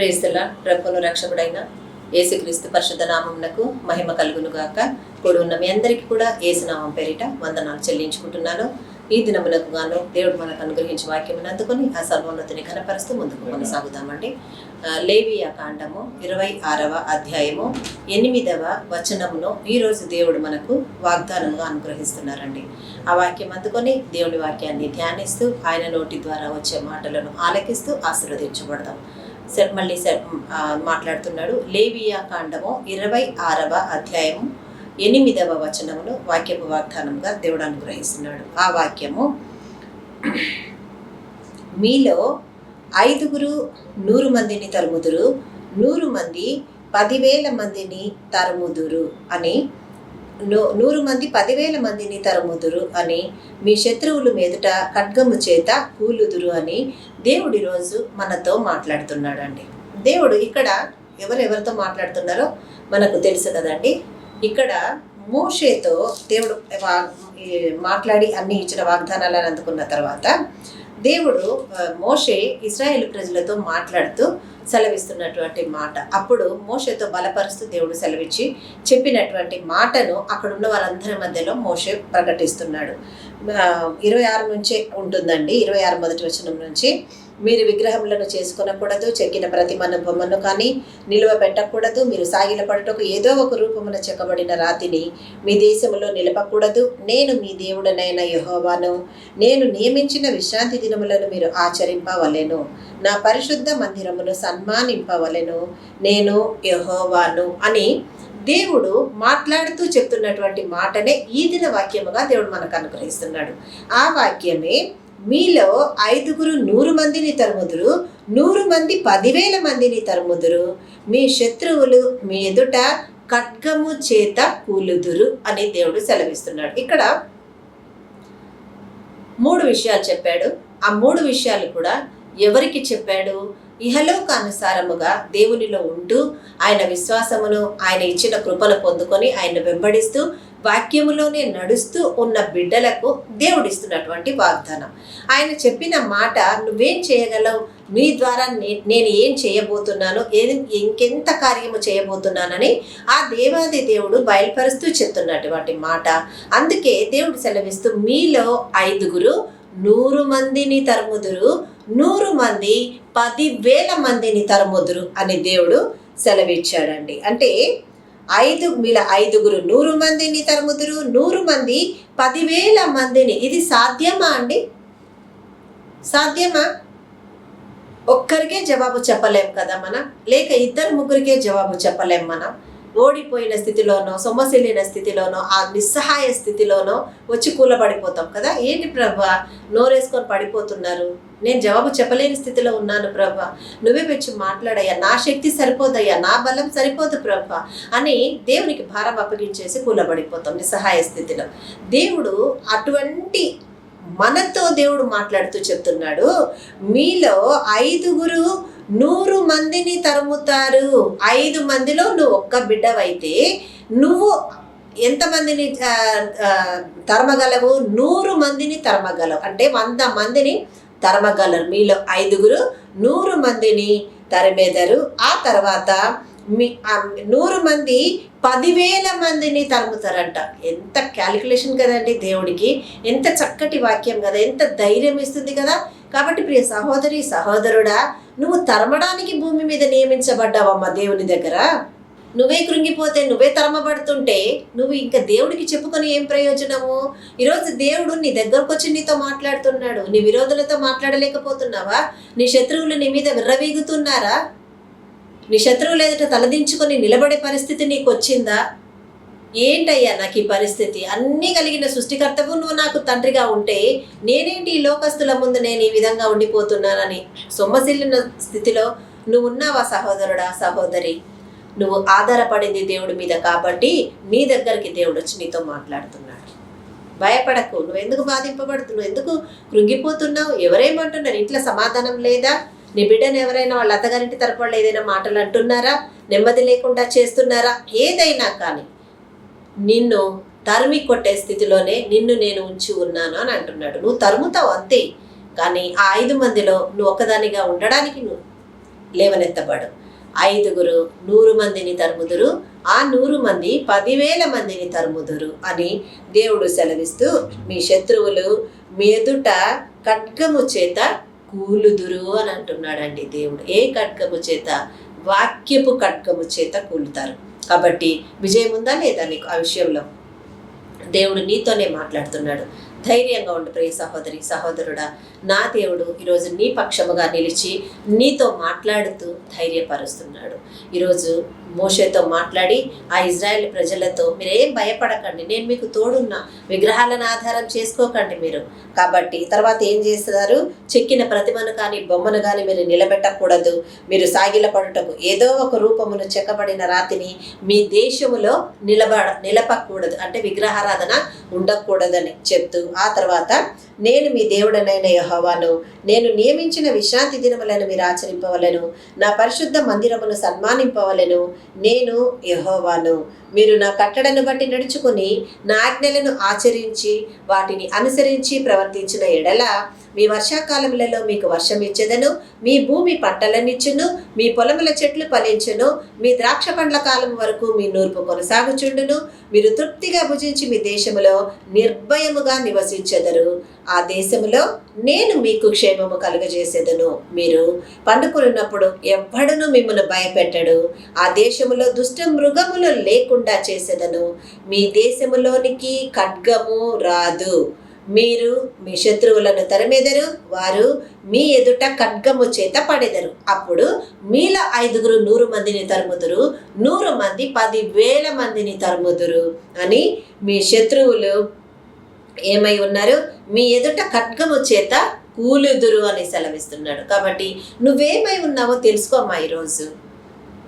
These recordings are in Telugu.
ప్రేస్తుల ప్రభువును రక్షకుడైన యేసుక్రీస్తు పరిశుద్ధ నామమునకు మహిమ కలుగును గాక. కూడి ఉన్న మీ అందరికీ కూడా యేసు నామం పేరిట వందనాలు చెల్లించుకుంటున్నాను. ఈ దినములకు గాను దేవుడు మనకు అనుగ్రహించి వాక్యమును అందుకొని ఆ సర్వోన్నతిని ఘనపరుస్తూ ముందుకు కొనసాగుతామండి. లేవియా కాండము 26వ అధ్యాయము 8వ వచనమును ఈరోజు దేవుడు మనకు వాగ్దానముగా అనుగ్రహిస్తున్నారండి. ఆ వాక్యం అందుకొని దేవుని వాక్యాన్ని ధ్యానిస్తూ ఆయన నోటి ద్వారా వచ్చే మాటలను ఆలకిస్తూ ఆశీర్వదించబడదాం. మళ్ళీ మాట్లాడుతున్నాడు. లేవియా కాండము 26వ అధ్యాయము 8వ వచనమును వాక్యపు వాగ్దానంగా దేవుడు అనుగ్రహిస్తున్నాడు. ఆ వాక్యము, మీలో 5 100 మందిని తరుముదురు, 100 మంది 10,000 మందిని తరుముదురు అని, 100 మంది 10,000 మందిని తరుముదురు అని, మీ శత్రువుల మీదట ఖడ్గము చేత కూలుదురు అని దేవుడు ఈరోజు మనతో మాట్లాడుతున్నాడండి. దేవుడు ఇక్కడ ఎవరెవరితో మాట్లాడుతున్నారో మనకు తెలుసు కదండి. ఇక్కడ మోషేతో దేవుడు మాట్లాడి అన్ని ఇచ్చిన వాగ్దానాలను అందుకున్న తర్వాత దేవుడు మోషే ఇశ్రాయేలు ప్రజలతో మాట్లాడుతూ సెలవిస్తున్నటువంటి మాట, అప్పుడు మోషేతో బలపరుస్తూ దేవుడు సెలవిచ్చి చెప్పినటువంటి మాటను అక్కడ ఉన్న వారందరి మధ్యలో మోషే ప్రకటిస్తున్నాడు. 26 నుంచే ఉంటుందండి. 26 మొదటి వచనం నుంచి, మీరు విగ్రహములను చేసుకొనకూడదు, చెక్కిన ప్రతిమను బొమ్మను కానీ నిలువ పెట్టకూడదు, మీరు సాగిల పడుటకు ఏదో ఒక రూపమున చెక్కబడిన రాతిని మీ దేశంలో నిలపకూడదు, నేను మీ దేవుడనైన యెహోవాను, నేను నియమించిన విశ్రాంతి దినములను మీరు ఆచరింపవలెను, నా పరిశుద్ధ మందిరమును సన్మానింపవలెను, నేను యెహోవాను అని దేవుడు మాట్లాడుతూ చెప్తున్నటువంటి మాటనే ఈ దిన వాక్యముగా దేవుడు మనకు అనుగ్రహిస్తున్నాడు. ఆ వాక్యమే, మీలో 5 100 మందిని తరుముదురు, 100 మంది 10,000 మందిని తరుముదురు, మీ శత్రువులు మీ ఎదుట ఖడ్గము చేత కూలుదురు అని దేవుడు సెలవిస్తున్నాడు. ఇక్కడ 3 విషయాలు చెప్పాడు. ఆ 3 విషయాలు కూడా ఎవరికి చెప్పాడు? ఇహలోకానుసారముగా దేవునిలో ఉంటూ ఆయన విశ్వాసమును, ఆయన ఇచ్చిన కృపను పొందుకొని ఆయన వెంబడిస్తూ వాక్యములోనే నడుస్తూ ఉన్న బిడ్డలకు దేవుడిస్తున్నటువంటి వాగ్దానం. ఆయన చెప్పిన మాట, నువ్వేం చేయగలవు, నీ ద్వారా నేను ఏం చేయబోతున్నాను, ఇంకెంత కార్యము చేయబోతున్నానని ఆ దేవాది దేవుడు బయలుపరుస్తూ చెప్తున్నటువంటి మాట. అందుకే దేవుడు సెలవిస్తూ, మీలో 5 100 మందిని తరుముదురు, 100 మంది 10,000 మందిని తరుముదురు అని దేవుడు సెలవిచ్చాడండి. అంటే మీలో 5 100 మందిని తరుముదురు, 100 మంది 10,000 మందిని. ఇది సాధ్యమా అండి? సాధ్యమా? ఒక్కరికే జవాబు చెప్పలేం కదా మనం, లేక 2 3 జవాబు చెప్పలేం మనం. ఓడిపోయిన స్థితిలోనో, సొమ్మసిల్లిన స్థితిలోనో, ఆ నిస్సహాయ స్థితిలోనో వచ్చి కూలబడిపోతాం కదా. ఏంటి ప్రభా నోరేసుకొని పడిపోతున్నారు, నేను జవాబు చెప్పలేని స్థితిలో ఉన్నాను ప్రభా, నువ్వే వచ్చి మాట్లాడయ్యా, నా శక్తి సరిపోదయ్యా, నా బలం సరిపోదు ప్రభా అని దేవునికి భారం అప్పగించేసి కూలబడిపోతాం నిస్సహాయ స్థితిలో. దేవుడు అటువంటి మనతో దేవుడు మాట్లాడుతూ చెప్తున్నాడు, మీలో 5 100 మందిని తరుముతారు. 5 మందిలో నువ్వు ఒక్క బిడ్డవైతే నువ్వు ఎంతమందిని తరమగలవు? 100 మందిని తరమగలవు. అంటే 100 మందిని తరమగలరు. మీలో 5 100 మందిని తరిమేదరు. ఆ తర్వాత 100 మంది 10,000 మందిని తరుముతారంట. ఎంత క్యాలిక్యులేషన్ కదండి దేవుడికి, ఎంత చక్కటి వాక్యం కదా, ఎంత ధైర్యం ఇస్తుంది కదా. కాబట్టి ప్రియ సహోదరి సహోదరుడా, నువ్వు తరమడానికి భూమి మీద నియమించబడ్డావమ్మా దేవుని దగ్గర. నువ్వే కృంగిపోతే, నువ్వే తరమబడుతుంటే నువ్వు ఇంకా దేవుడికి చెప్పుకొని ఏం ప్రయోజనము? ఈరోజు దేవుడు నీ దగ్గరకు వచ్చి నీతో మాట్లాడుతున్నాడు. నీ విరోధులతో మాట్లాడలేకపోతున్నావా? నీ శత్రువులు నీ మీద విర్రవీగుతున్నారా? నీ శత్రువులు ఎదుట తలదించుకొని నిలబడే పరిస్థితి నీకు వచ్చిందా? ఏంటయ్యా నాకు ఈ పరిస్థితి, అన్నీ కలిగిన సృష్టికర్తవు నువ్వు నాకు తండ్రిగా ఉంటే నేనేంటి ఈ లోకస్తుల ముందు నేను ఈ విధంగా ఉండిపోతున్నానని సొమ్మసిల్లిన స్థితిలో నువ్వు ఉన్నావా సహోదరుడా సహోదరి? నువ్వు ఆధారపడింది దేవుడి మీద కాబట్టి నీ దగ్గరికి దేవుడు వచ్చి నీతో మాట్లాడుతున్నాడు. భయపడకు. నువ్వు ఎందుకు బాధింపబడుతున్నావు, ఎందుకు కృంగిపోతున్నావు, ఎవరేమంటున్నారు, ఇంట్లో సమాధానం లేదా, నీ బిడ్డను ఎవరైనా వాళ్ళ అత్తగారింటి తరపు వాళ్ళు ఏదైనా మాటలు అంటున్నారా, నెమ్మది లేకుండా చేస్తున్నారా, ఏదైనా కానీ నిన్ను తరిమి కొట్టే స్థితిలోనే నిన్ను నేను ఉంచి ఉన్నాను అని అంటున్నాడు. నువ్వు తరుముతావు అంతే, కానీ ఆ 5 మందిలో నువ్వు ఒక్కదానిగా ఉండడానికి లేవనెత్తబడు. 5 100 మందిని తరుముదురు, ఆ 100 మంది 10,000 మందిని తరుముదురు అని దేవుడు సెలవిస్తూ, మీ శత్రువులు మీ ఎదుట ఖడ్గము చేత కూలుదురు అని అంటున్నాడండి దేవుడు. ఏ ఖడ్గము చేత? వాక్యపు ఖడ్గము చేత కూలుతారు. కాబట్టి విజయం ఉందా లేదా నీకు ఆ విషయంలో? దేవుడు నీతోనే మాట్లాడుతున్నాడు. ధైర్యంగా ఉండు ప్రియ సహోదరి సహోదరుడా. నా దేవుడు ఈరోజు నీ పక్షముగా నిలిచి నీతో మాట్లాడుతూ ధైర్యపరుస్తున్నాడు. ఈరోజు మోషేతో మాట్లాడి ఆ ఇజ్రాయెల్ ప్రజలతో మీరేం భయపడకండి, నేను మీకు తోడున్నా, విగ్రహాలను ఆధారం చేసుకోకండి మీరు. కాబట్టి తర్వాత ఏం చేస్తున్నారు? చెక్కిన ప్రతిమను కానీ బొమ్మను కానీ మీరు నిలబెట్టకూడదు. మీరు సాగిలపడుటకు ఏదో ఒక రూపమును చెక్కబడిన రాతిని మీ దేశములో నిలపకూడదు, అంటే విగ్రహారాధన ఉండకూడదని చెప్తూ, ఆ తర్వాత నేను మీ దేవుడనైన యెహోవాను, నేను నియమించిన విశ్రాంతి దినములను మీరు ఆచరింపవలెను, నా పరిశుద్ధ మందిరమును సన్మానింపవలెను, నేను యెహోవాను. మీరు నా కట్టడను బట్టి నడుచుకొని నా ఆజ్ఞలను ఆచరించి వాటిని అనుసరించి ప్రవర్తించిన ఎడల మీ వర్షాకాలములలో మీకు వర్షం ఇచ్చెదను, మీ భూమి పంటలనిచ్చును, మీ పొలముల చెట్లు ఫలించును, మీ ద్రాక్ష పండ్ల కాలం వరకు మీ నూర్పు కొనసాగుచుండును, మీరు తృప్తిగా భుజించి మీ దేశములో నిర్భయముగా నివసించెదరు. ఆ దేశములో నేను మీకు క్షేమము కలుగజేసేదను. మీరు పండుకొనున్నప్పుడు ఎవ్వడును మిమ్మల్ని భయపెట్టడు. ఆ దేశములో దుష్ట మృగములు లేకుండా చేసేదను. మీ దేశములోనికి ఖడ్గము రాదు. మీరు మీ శత్రువులను తరిమెదరు, వారు మీ ఎదుట ఖడ్గము చేత పడెదరు. అప్పుడు మీలో 5 100 మందిని తరుముదురు, 100 మంది 10,000 మందిని తరుముదురు అని మీ శత్రువులు ఏమై ఉన్నారు? మీ ఎదుట ఖడ్గము చేత కూలుదురు అని సెలవిస్తున్నాడు. కాబట్టి నువ్వేమై ఉన్నావో తెలుసుకోమ్మా. ఈరోజు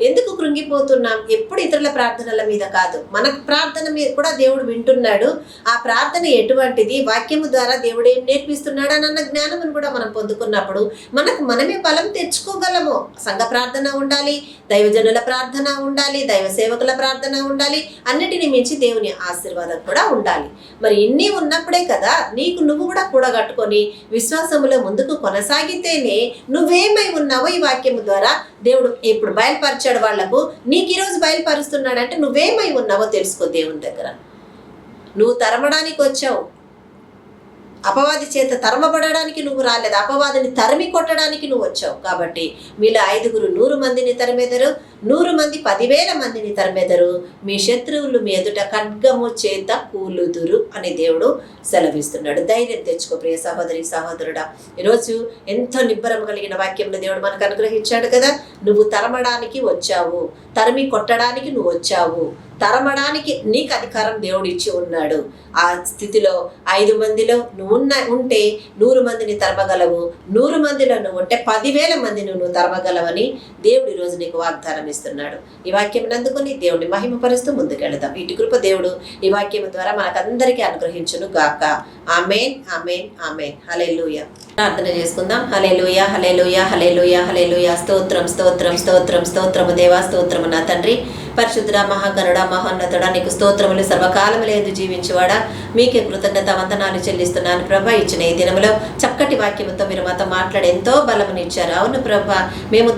ఎందుకు కృంగిపోతున్నాం? ఎప్పుడు ఇతరుల ప్రార్థనల మీద కాదు, మన ప్రార్థన మీద కూడా దేవుడు వింటున్నాడు. ఆ ప్రార్థన ఎటువంటిది, వాక్యము ద్వారా దేవుడు ఏం నేర్పిస్తున్నాడు అన్న జ్ఞానమును కూడా మనం పొందుకున్నప్పుడు మనకు మనమే బలం తెచ్చుకోగలము. సంఘ ప్రార్థన ఉండాలి, దైవజనుల ప్రార్థన ఉండాలి, దైవ సేవకుల ప్రార్థన ఉండాలి, అన్నిటిని మించి దేవుని ఆశీర్వాదం కూడా ఉండాలి. మరి ఇన్ని ఉన్నప్పుడే కదా నీకు నువ్వు కూడా కూడగట్టుకొని విశ్వాసములో ముందుకు కొనసాగితేనే నువ్వేమై ఉన్నావో ఈ వాక్యము ద్వారా దేవుడు ఇప్పుడు బయలుపరిచాడు వాళ్లకు. నీకు ఈరోజు బయలుపరుస్తున్నాడంటే నువ్వేమై ఉన్నావో తెలుసుకో దేవుని దగ్గర. నువ్వు తరమడానికి వచ్చావు, అపవాది చేత తరమబడడానికి నువ్వు రాలేదు, అపవాదిని తరిమి కొట్టడానికి నువ్వు వచ్చావు. కాబట్టి మీలో 5 100 మందిని తరిమెదరు, 100 మంది 10,000 మందిని తరిమెదరు. మీ శత్రువులు మీ ఎదుట ఖడ్గము చేత కూలుదురు అని దేవుడు సెలవిస్తున్నాడు. ధైర్యం తెచ్చుకో ప్రియ సహోదరి సహోదరుడా. ఈరోజు ఎంతో నిబ్బరం కలిగిన వాక్యంలో దేవుడు మనకు అనుగ్రహించాడు కదా. నువ్వు తరమడానికి వచ్చావు, తరిమి కొట్టడానికి నువ్వు వచ్చావు, తరమడానికి నీకు అధికారం దేవుడు ఇచ్చి ఉన్నాడు. ఆ స్థితిలో 5 మందిలో నువ్వు ఉంటే 100 మందిని తరమగలవు, 100 మందిలో నువ్వు ఉంటే 10,000 మందిని నువ్వు తరమగలవని దేవుడు ఈరోజు నీకు వాగ్దానం ఇస్తున్నాడు. ఈ వాక్యం అందుకొని దేవుడిని మహిమపరుస్తూ ముందుకెళ్దాం. ఇటు కృప దేవుడు ఈ వాక్యం ద్వారా మనకందరికీ అనుగ్రహించును గాక. ఆమేన్, ఆమేన్, ఆమేన్. హల్లెలూయా. ప్రార్థన చేసుకుందాం. హల్లెలూయా, హల్లెలూయా, హల్లెలూయా, హల్లెలూయా. స్తోత్రం, స్తోత్రం, స్తోత్రం, స్తోత్రము దేవా, స్తోత్రము నా తండ్రి. పరిశుద్ధుడా, మహాగణుడా, మహోన్నతుడా, నీకు స్తోత్రములు. సర్వకాలము లేదు జీవించువాడా, మీకే కృతజ్ఞత వందనాలు చెల్లిస్తున్నాను ప్రభా. ఇచ్చిన ఈ దినములో చక్కటి వాక్యముతో మీరు మాతో మాట్లాడి ఎంతో బలమునిచ్చారు. అవును ప్రభా, మేము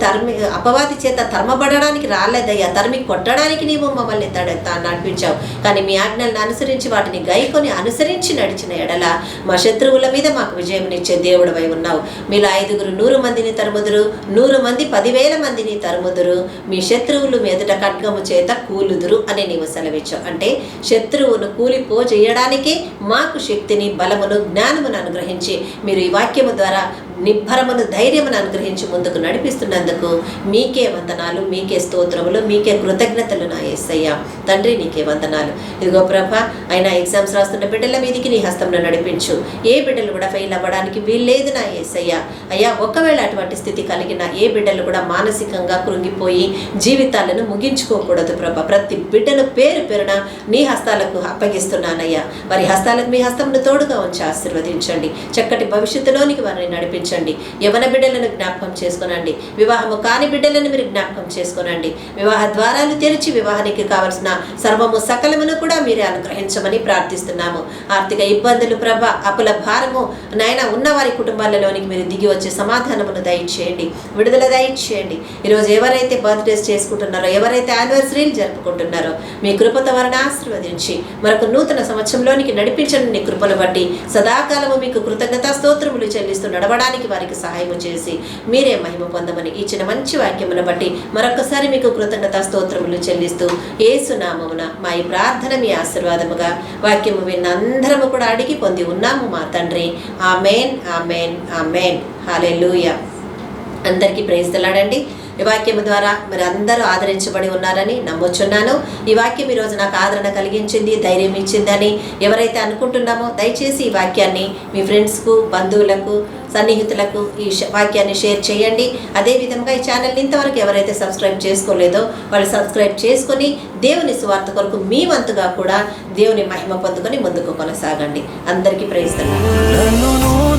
అపవాది చేత తరమబడడానికి రాలేదయ్యా, తరిమి కొట్టడానికి నీవు మమ్మల్ని నడిపించావు. కానీ మీ ఆజ్ఞలను అనుసరించి వాటిని గైకొని అనుసరించి నడిచిన ఎడల మా శత్రువుల మీద మాకు విజయమునిచ్చే దేవుడవై ఉన్నావు. మీలో 5 100 మందిని తరుముదురు, 100 మంది 10,000 మందిని తరుముదురు. మీ శత్రువులు మీ ఎదుట ఖడ్గము చేత కూలుదురు అని నీవు సెలవిచ్చావు. అంటే శత్రువును కూలిపోజేయడానికి మాకు శక్తిని, బలమును, జ్ఞానమును అనుగ్రహించి మీరు ఈ వాక్యము ద్వారా నిబ్బరమును, ధైర్యమును అనుగ్రహించి ముందుకు నడిపిస్తున్నందుకు మీకే వందనాలు, మీకే స్తోత్రములు, మీకే కృతజ్ఞతలు నా యేసయ్య. తండ్రి నీకే వందనాలు. ఇదిగో ప్రభా, అయినా ఎగ్జామ్స్ రాస్తున్న బిడ్డల మీదికి నీ హస్తంలో నడిపించు. ఏ బిడ్డలు కూడా ఫెయిల్ అవ్వడానికి వీల్లేదు నా యేసయ్య. అయ్యా, ఒకవేళ అటువంటి స్థితి కలిగిన ఏ బిడ్డలు కూడా మానసికంగా కృంగిపోయి జీవితాలను ముగించుకోకూడదు ప్రభా. ప్రతి బిడ్డను పేరు పేరున నీ హస్తాలకు అప్పగిస్తున్నానయ్యా. వారి హస్తాలకు మీ హస్తమును తోడుగా ఉంచి ఆశీర్వదించండి. చక్కటి భవిష్యత్తులోనికి వారిని నడిపించండి. దీవించండి. యవన బిడ్డలను జ్ఞాపకం చేసుకోనండి. వివాహము కాని బిడ్డలను మీరు జ్ఞాపకం చేసుకోనండి. వివాహ ద్వారాలు తెరిచి వివాహానికి కావలసిన సర్వము సకలమును కూడా మీరే అనుగ్రహించమని ప్రార్థిస్తున్నాము. ఆర్థిక ఇబ్బందులు ప్రభ, అప్పుల భారము నాయన ఉన్న వారి కుటుంబాలలోనికి మీరు దిగి వచ్చే సమాధానమును దయచేయండి, విడుదల దయచేయండి. ఈరోజు ఎవరైతే బర్త్డేస్ చేసుకుంటున్నారో, ఎవరైతే యానివర్సరీలు జరుపుకుంటున్నారో మీ కృపతో వారిని ఆశీర్వదించి మరొక నూతన సంవత్సరంలోనికి నడిపించండి. నీ కృపను బట్టి సదాకాలము మీకు కృతజ్ఞతా స్తోత్రములు చెల్లిస్తూ నడవడానికి వారికి సహాయం చేసి మీరే మహిమ పొందమని ఇచ్చిన మంచి వాక్యమును బట్టి మరొకసారి మీకు కృతజ్ఞతా స్తోత్రములు చెల్లిస్తూ యేసు నామమున మా ఈ ప్రార్థన మీ ఆశీర్వాదముగా వాక్యము విన్న అందరము కూడా అడిగి పొంది ఉన్నాము మా తండ్రి. ఆమేన్, ఆమేన్, ఆమేన్. హల్లెలూయా. అందరికీ ప్రైజ్ తెలాడండి. ఈ వాక్యం ద్వారా మరి అందరూ ఆదరించబడి ఉన్నారని నమ్ముచున్నాను. ఈ వాక్యం ఈరోజు నాకు ఆదరణ కలిగించింది, ధైర్యం ఇచ్చిందని ఎవరైతే అనుకుంటున్నామో దయచేసి ఈ వాక్యాన్ని మీ ఫ్రెండ్స్కు, బంధువులకు, సన్నిహితులకు ఈ వాక్యాన్ని షేర్ చేయండి. అదేవిధంగా ఈ ఛానల్ని ఇంతవరకు ఎవరైతే సబ్స్క్రైబ్ చేసుకోలేదో వాళ్ళు సబ్స్క్రైబ్ చేసుకొని దేవుని సువార్త కొరకు మీ వంతుగా కూడా దేవుని మహిమ పొందుకొని ముందుకు కొనసాగండి. అందరికీ ప్రైజ్ ది లార్డ్.